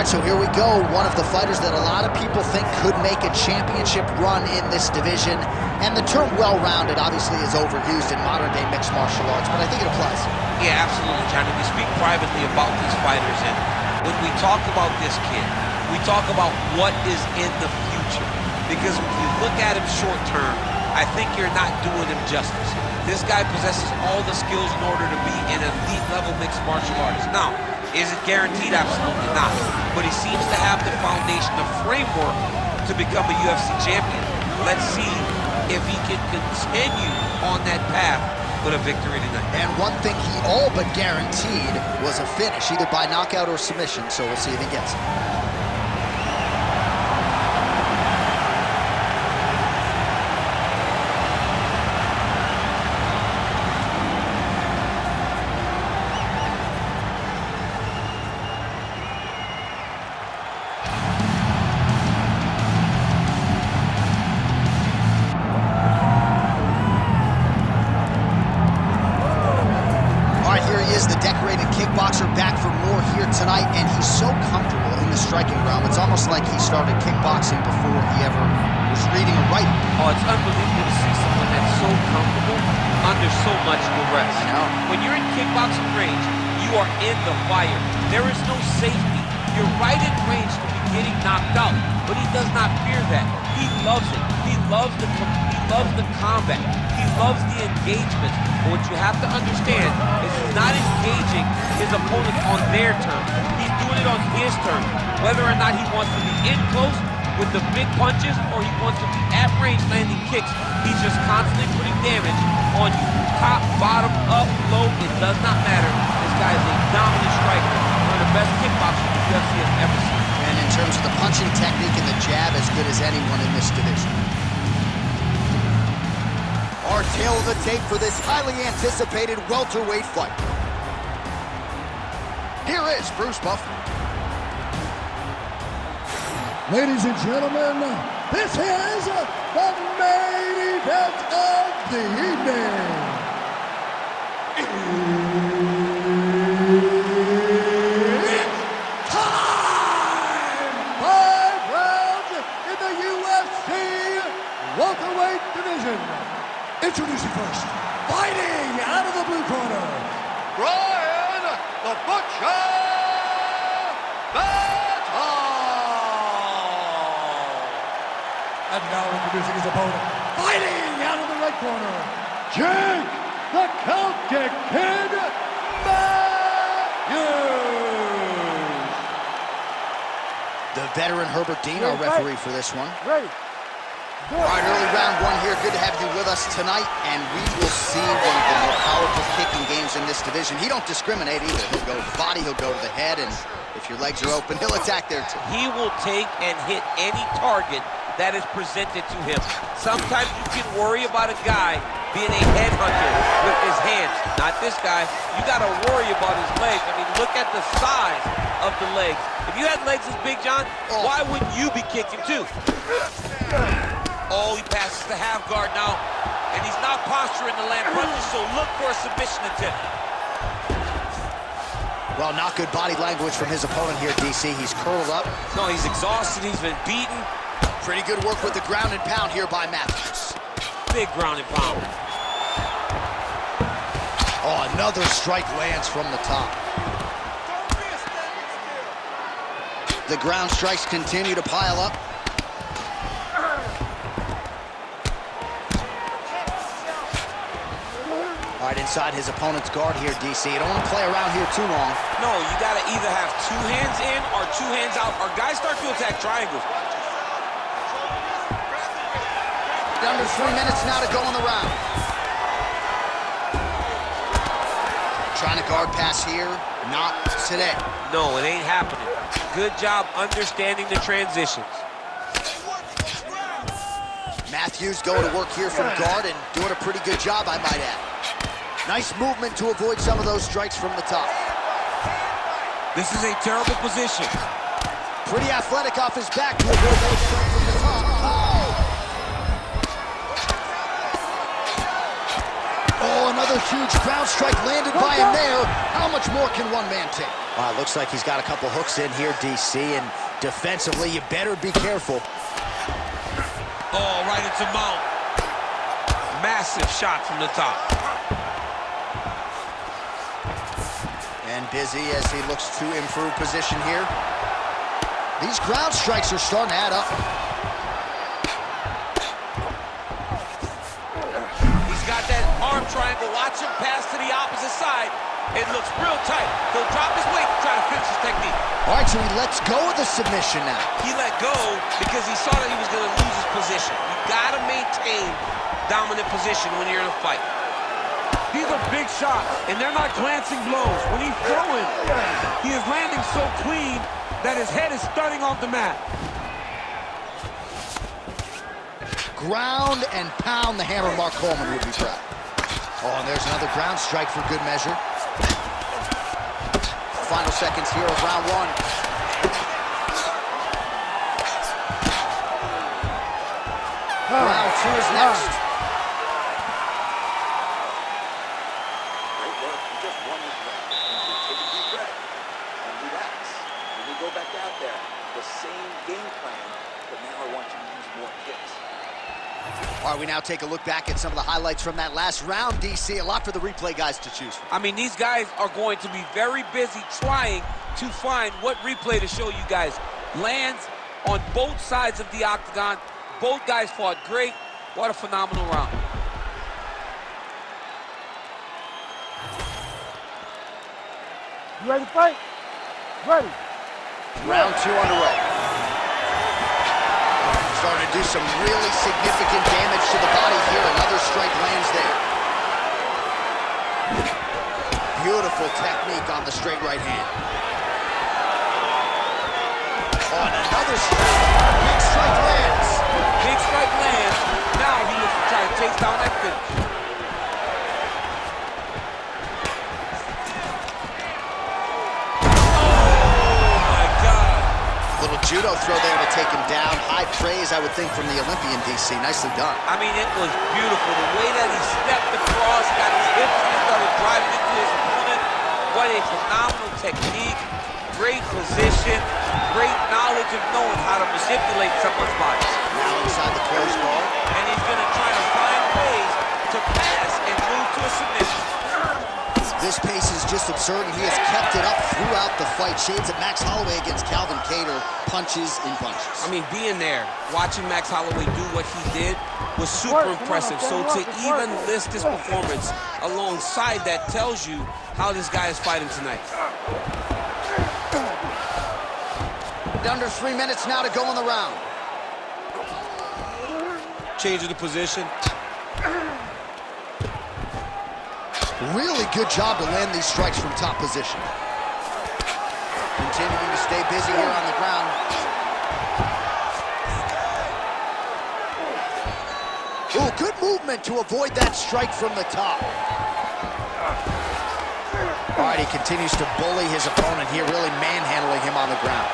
so here we go. One of the fighters that a lot of people think could make a championship run in this division. And the term well-rounded obviously is overused in modern-day mixed martial arts, but I think it applies. Yeah, absolutely, Johnny. We speak privately about these fighters, and when we talk about this kid, we talk about what is in the future. Because if you look at him short-term, I think you're not doing him justice. This guy possesses all the skills in order to be an elite-level mixed martial artist. Now, is it guaranteed? Absolutely not. But he seems to have the foundation, the framework to become a UFC champion. Let's see if he can continue on that path with a victory tonight. And one thing he all but guaranteed was a finish, either by knockout or submission, so we'll see if he gets it. The decorated kickboxer back for more here tonight, and he's so comfortable in the striking realm. It's almost like he started kickboxing before he ever was reading or writing. Oh, it's unbelievable to see someone that's so comfortable under so much duress. I know. When you're in kickboxing range, you are in the fire. There is no safety. You're right in range to be getting knocked out, but he does not fear that. He loves it. He loves the combat. He loves the engagement. But what you have to understand is he's not engaging his opponent on their terms. He's doing it on his terms. Whether or not he wants to be in close with the big punches or he wants to be at range landing kicks, he's just constantly putting damage on you. Top, bottom, up, low, it does not matter. This guy is a dominant striker. One of the best kickboxers the UFC has ever seen. And in terms of the punching technique and the jab, as good as anyone in this division. Our tail of the tape for this highly anticipated welterweight fight. Here is Bruce Buffer. Ladies and gentlemen, this is the main event of the evening. It's time! 5 rounds in the UFC welterweight division. Introducing first, fighting out of the blue corner, Brian the Butcher Battle. And now introducing his opponent, fighting out of the red corner, Jake the Celtic Kid Matthews. The veteran Herbert Dean, our referee for this one. Ready. All right, early round one here. Good to have you with us tonight, and we will see one of the more powerful kicking games in this division. He don't discriminate either. He'll go to the body, he'll go to the head, and if your legs are open, he'll attack there too. He will take and hit any target that is presented to him. Sometimes you can worry about a guy being a headhunter with his hands. Not this guy. You got to worry about his legs. I mean, look at the size of the legs. If you had legs as big, John, why wouldn't you be kicking too? Oh, he passes the half guard now, and he's not posturing the land punches, so look for a submission attempt. Well, not good body language from his opponent here, DC. He's curled up. No, he's exhausted, he's been beaten. Pretty good work with the ground and pound here by Matthews. Big ground and pound. Oh, another strike lands from the top. The ground strikes continue to pile up. All right, inside his opponent's guard here, DC. You don't want to play around here too long. No, you got to either have 2 hands in or 2 hands out, or guys start to attack triangles. Under 3 minutes now to go in the round. Trying to guard pass here, not today. No, it ain't happening. Good job understanding the transitions. Matthews going to work here from guard and doing a pretty good job, I might add. Nice movement to avoid some of those strikes from the top. This is a terrible position. Pretty athletic off his back to avoid those strikes from the top. Oh, another huge ground strike landed by him there. How much more can one man take? Looks like he's got a couple hooks in here, DC, and defensively, you better be careful. Oh, right into mount. Massive shot from the top. And busy as he looks to improve position here. These ground strikes are starting to add up. He's got that arm triangle. Watch him pass to the opposite side. It looks real tight. He'll drop his weight to try to finish his technique. All right, so he lets go of the submission now. He let go because he saw that he was going to lose his position. You got to maintain dominant position when you're in a fight. These are big shots, and they're not glancing blows. When he's throwing, he is landing so clean that his head is starting off the mat. Ground and pound the hammer. Mark Coleman would be proud. Oh, and there's another ground strike for good measure. Final seconds here of round one. Round two is next. Great work. You just won this round. Take a deep breath and relax. When we go back out there, the same game plan, but now I want you to use more kicks. All right, we now take a look back at some of the highlights from that last round, DC. A lot for the replay guys to choose from. I mean, these guys are going to be very busy trying to find what replay to show you guys. Lands on both sides of the octagon. Both guys fought great. What a phenomenal round. You ready to fight? Ready. Round two underway. Starting to do some really significant damage to the body here. Another strike lands there. Beautiful technique on the straight right hand. On another strike. Big strike lands. Big strike lands. Now he looks to try to chase down that finish. Judo throw there to take him down. High praise, I would think, from the Olympian, DC. Nicely done. I mean, it was beautiful. The way that he stepped across, got his hips and started driving into his opponent. What a phenomenal technique. Great position. Great knowledge of knowing how to manipulate someone's body. Now inside the closed guard. And he's going to try to find ways to pass and move to a submission. This pace is just absurd, and he has kept it up throughout the fight. Shades of Max Holloway against Calvin Kattar, punches in punches. I mean, being there, watching Max Holloway do what he did was super impressive. So to even list this performance alongside that tells you how this guy is fighting tonight. Under 3 minutes now to go in the round. Changing the position. Really good job to land these strikes from top position. Continuing to stay busy here on the ground. Ooh, good movement to avoid that strike from the top. All right, he continues to bully his opponent here, really manhandling him on the ground.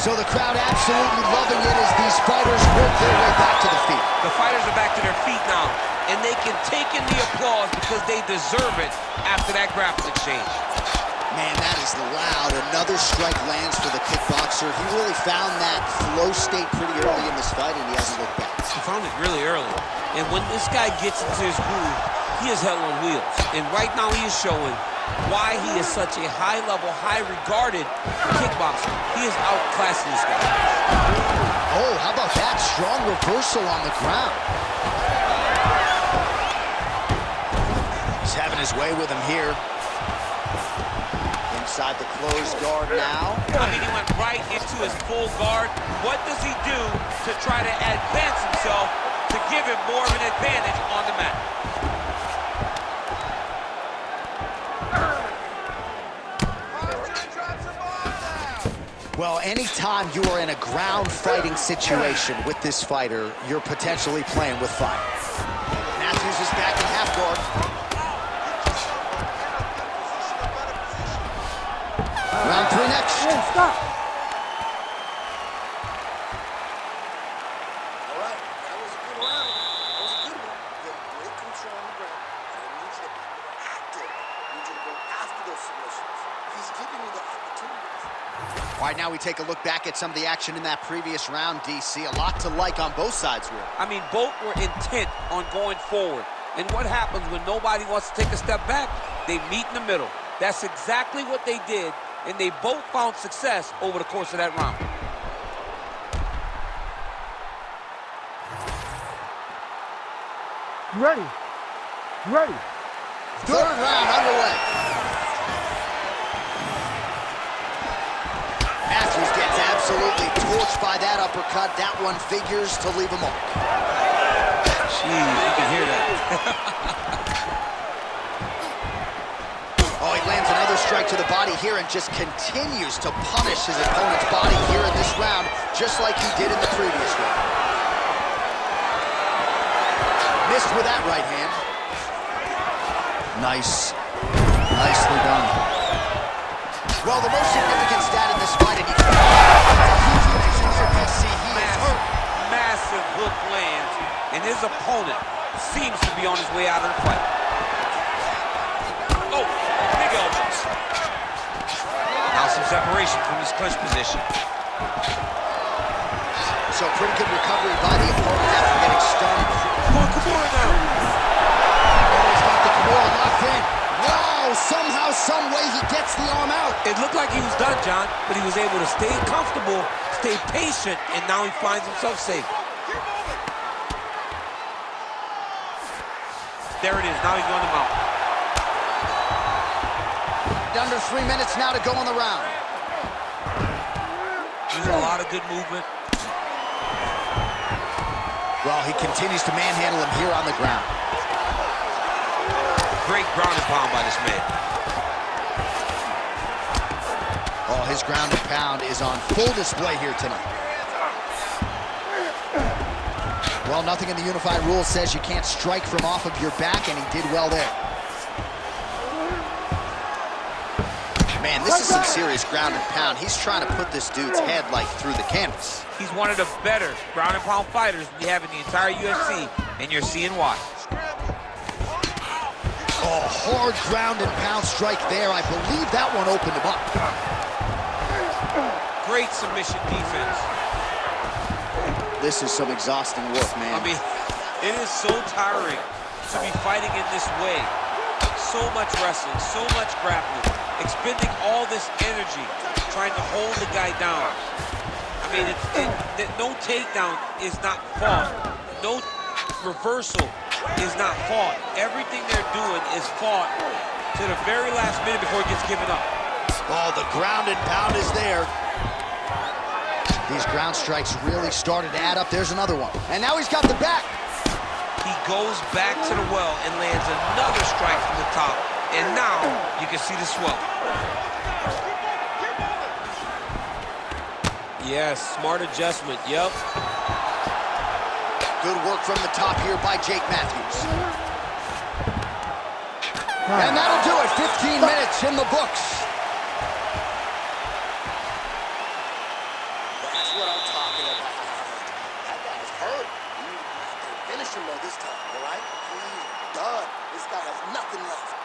So the crowd absolutely loving it as these fighters work their way back to the feet. The fighters are back to their feet now, and they can take in the applause because they deserve it after that grappling exchange. Man, that is loud. Another strike lands for the kickboxer. He really found that flow state pretty early in this fight, and he hasn't looked back. He found it really early. And when this guy gets into his groove, he is hell on wheels. And right now he is showing why he is such a high-level, high-regarded kickboxer. He is outclassing this guy. Oh, how about that strong reversal on the ground? He's having his way with him here. Inside the closed guard now. I mean, he went right into his full guard. What does he do to try to advance himself to give him more of an advantage on the mat? Well, anytime you are in a ground fighting situation with this fighter, you're potentially playing with fire. Matthews is back in half guard. Round three next. Hey, stop. All right, that was a good round. That was a good one. You had great control on the ground. I need you to be more active. I need you to go after the right, now we take a look back at some of the action in that previous round, DC. A lot to like on both sides, really. I mean, both were intent on going forward. And what happens when nobody wants to take a step back? They meet in the middle. That's exactly what they did, and they both found success over the course of that round. Ready. Ready. Third round underway. Matthews gets absolutely torched by that uppercut. That one figures to leave a mark. Jeez, you can hear that. Oh, he lands another strike to the body here and just continues to punish his opponent's body here in this round, just like he did in the previous round. Missed with that right hand. Nice. Nicely done. Well, the most significant stat in this fight, and you can massive hook lands, and his opponent seems to be on his way out of the fight. Oh, big elbows. Now some separation from his clinch position. So pretty good recovery by the opponent after getting stunned. Come on, Kimura now. Oh, he's got the Kimura locked in. Wow, somehow, some way he gets the arm out. It looked like he was done, John, but he was able to stay comfortable, stay patient, and now he finds himself safe. There it is, now he's on the mount. Under 3 minutes now to go on the round. Using a lot of good movement. Well, he continues to manhandle him here on the ground. Great ground and pound by this man. Oh, his ground and pound is on full display here tonight. Well, nothing in the unified rules says you can't strike from off of your back, and he did well there. Man, this is some serious ground and pound. He's trying to put this dude's head, like, through the canvas. He's one of the better ground and pound fighters we have in the entire UFC, and you're seeing why. Oh, hard ground and pound strike there. I believe that one opened him up. Great submission defense. This is some exhausting work, man. I mean, it is so tiring to be fighting in this way. So much wrestling, so much grappling, expending all this energy trying to hold the guy down. I mean, no takedown is not fought. No reversal is not fought. Everything they're doing is fought to the very last minute before it gets given up. Oh, the ground and pound is there. These ground strikes really started to add up. There's another one. And now he's got the back. He goes back to the well and lands another strike from the top. And now you can see the swell. Yes, smart adjustment, yep. Good work from the top here by Jake Matthews. And that'll do it. 15 minutes in the books. That's what I'm talking about. That guy's hurt. You finish him though this time, all right? He's done. This guy has nothing left.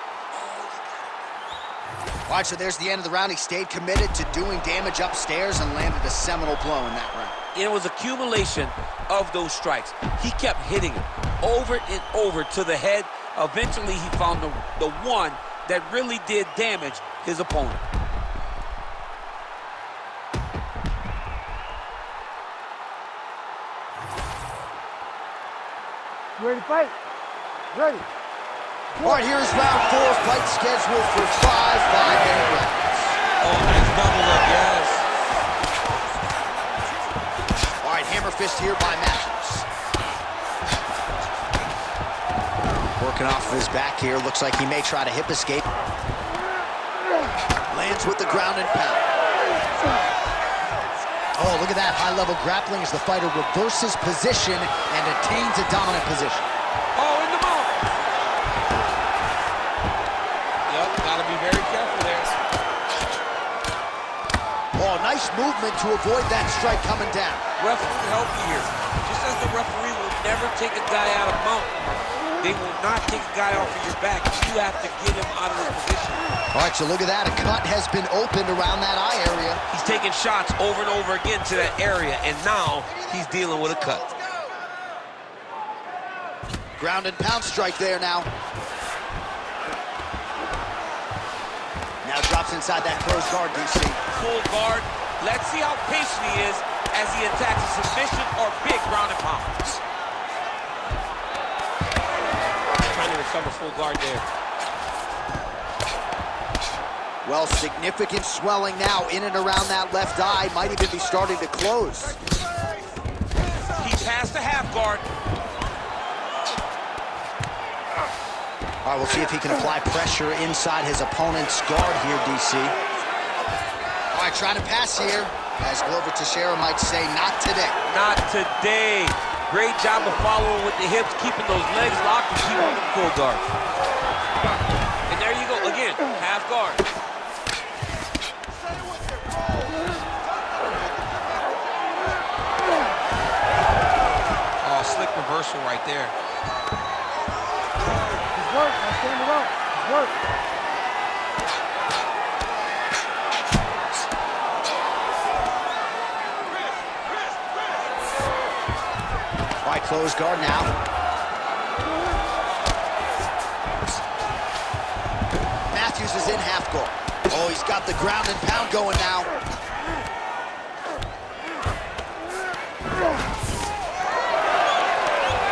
All right, so there's the end of the round. He stayed committed to doing damage upstairs and landed a seminal blow in that round. It was accumulation of those strikes. He kept hitting him over and over to the head. Eventually, he found the one that really did damage his opponent. Ready to fight? Ready. All right, here's round 4, fight scheduled for 5 5-minute rounds. Oh, nice double up, yes. All right, hammer fist here by Matthews. Working off of his back here. Looks like he may try to hip escape. Lands with the ground and pound. Oh, look at that high-level grappling as the fighter reverses position and attains a dominant position. Oh, in the mouth. Yep, gotta be very careful there. Oh, nice movement to avoid that strike coming down. Referee help you here. Just as the referee will never take a guy out of mount, They will not take a guy off of your back. You have to get him out of the position. All right, so look at that. A cut has been opened around that eye area. He's taking shots over and over again to that area, and now he's dealing with a cut. Ground and pound strike there now. Now drops inside that closed guard, DC. Full guard. Let's see how patient he is as he attacks a submission or big ground and pound. Trying to recover full guard there. Well, significant swelling now in and around that left eye. Might even be starting to close. He passed the half guard. All right, we'll see if he can apply pressure inside his opponent's guard here, DC. All right, trying to pass here. As Glover Teixeira might say, not today. Not today. Great job of following with the hips, keeping those legs locked and keeping them full guard. And there you go, again, half guard. Oh, slick reversal right there. It's work. Now stand it up. It's work. All right, close guard now. Matthews is in half guard. Oh, he's got the ground and pound going now.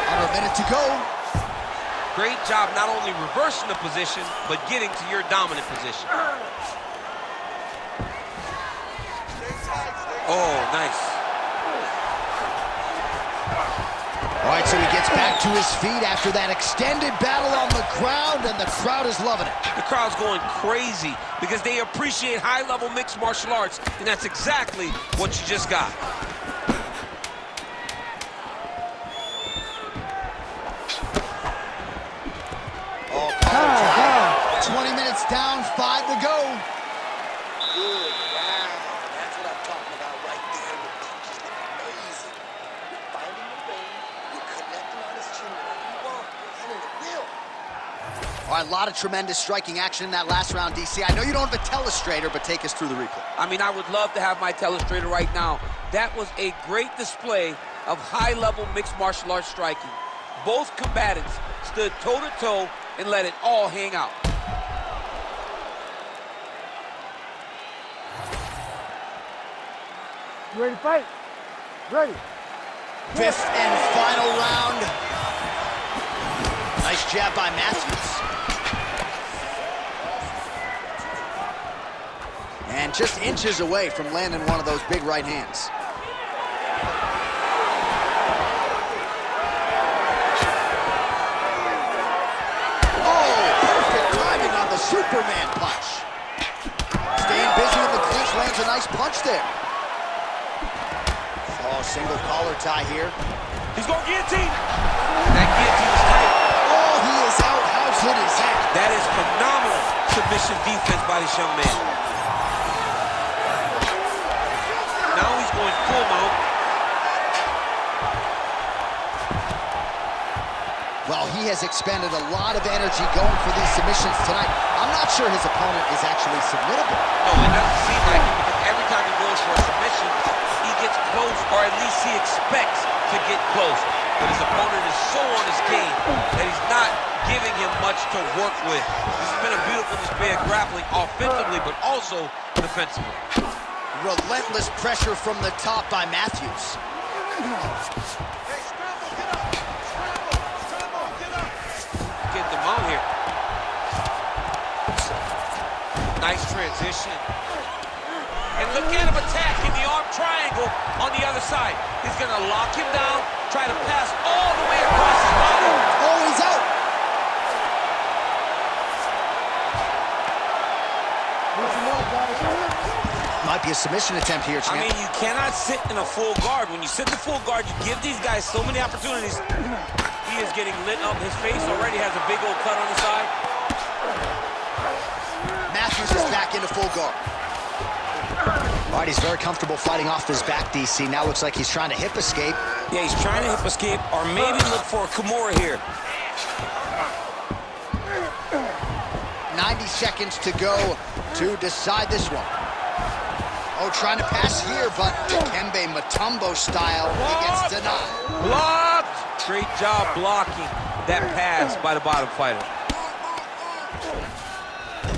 Under a minute to go. Great job not only reversing the position, but getting to your dominant position. Oh, nice. All right, so he gets back to his feet after that extended battle on the ground, and the crowd is loving it. The crowd's going crazy because they appreciate high-level mixed martial arts, and that's exactly what you just got. Oh, collar tie. 20 minutes down, 5 to go. Good round. That's what I'm talking about right there. Your punches look amazing. You're finding the vein. You're connecting on his chin wherever you want. You're handling the wheel. All right, a lot of tremendous striking action in that last round, DC. I know you don't have a telestrator, but take us through the replay. I mean, I would love to have my telestrator right now. That was a great display of high-level mixed martial arts striking. Both combatants stood toe-to-toe and let it all hang out. You ready to fight? Ready. Fifth and final round. Nice jab by Matthews. And just inches away from landing one of those big right hands. The Superman punch. Staying busy in the clinch, lands a nice punch there. Oh, single collar tie here. He's going guillotine. That guillotine is tight. Oh, he is out. How good is that? That is phenomenal submission defense by this young man. Now he's going full mount. Well, he has expended a lot of energy going for these submissions tonight. I'm not sure his opponent is actually submittable. No, it doesn't seem like it because every time he goes for a submission, he gets close, or at least he expects to get close. But his opponent is so on his game that he's not giving him much to work with. This has been a beautiful display of grappling offensively, but also defensively. Relentless pressure from the top by Matthews. Get them out here. Nice transition. And look at him attacking the arm triangle on the other side. He's going to lock him down, try to pass all the way across his body. Oh, he's out. Might be a submission attempt here, champ. I mean, you cannot sit in a full guard. When you sit in full guard, you give these guys so many opportunities. He is getting lit up. His face already has a big old cut on the side. Matthews is back into full guard. All right, he's very comfortable fighting off his back, DC. Now looks like he's trying to hip escape. Yeah, he's trying to hip escape or maybe look for a Kimura here. 90 seconds to go to decide this one. Oh, trying to pass here, but Dikembe Mutombo style, he gets denied. Blocked! Great job blocking that pass by the bottom fighter.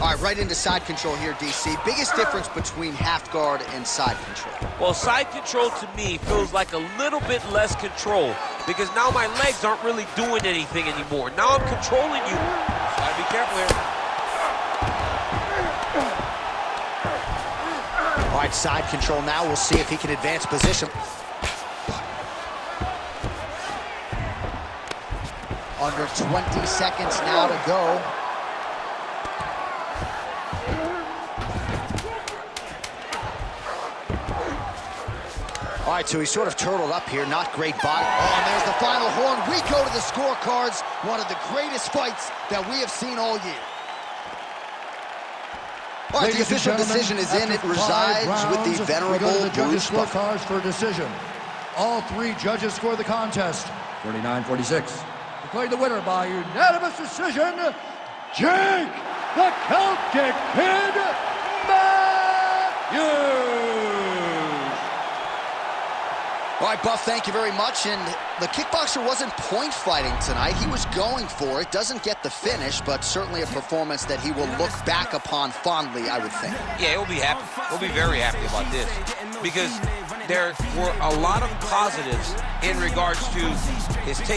All right, right into side control here, DC. Biggest difference between half guard and side control? Well, side control to me feels like a little bit less control because now my legs aren't really doing anything anymore. Now I'm controlling you. Gotta be careful here. All right, side control now. We'll see if he can advance position. Under 20 seconds now to go. All right, so he's sort of turtled up here. Not great body. Oh, and there's the final horn. We go to the scorecards. One of the greatest fights that we have seen all year. All right, the official decision is in. It resides with the venerable Bruce Buffer. Scorecards for decision. All three judges score the contest 49-46. Declared the winner by unanimous decision, Jake the Count Kick Kid Matthews. All right, Buff, thank you very much. And the kickboxer wasn't point fighting tonight. He was going for it. Doesn't get the finish, but certainly a performance that he will look back upon fondly, I would think. Yeah, he'll be happy. He'll be very happy about this because there were a lot of positives in regards to his take.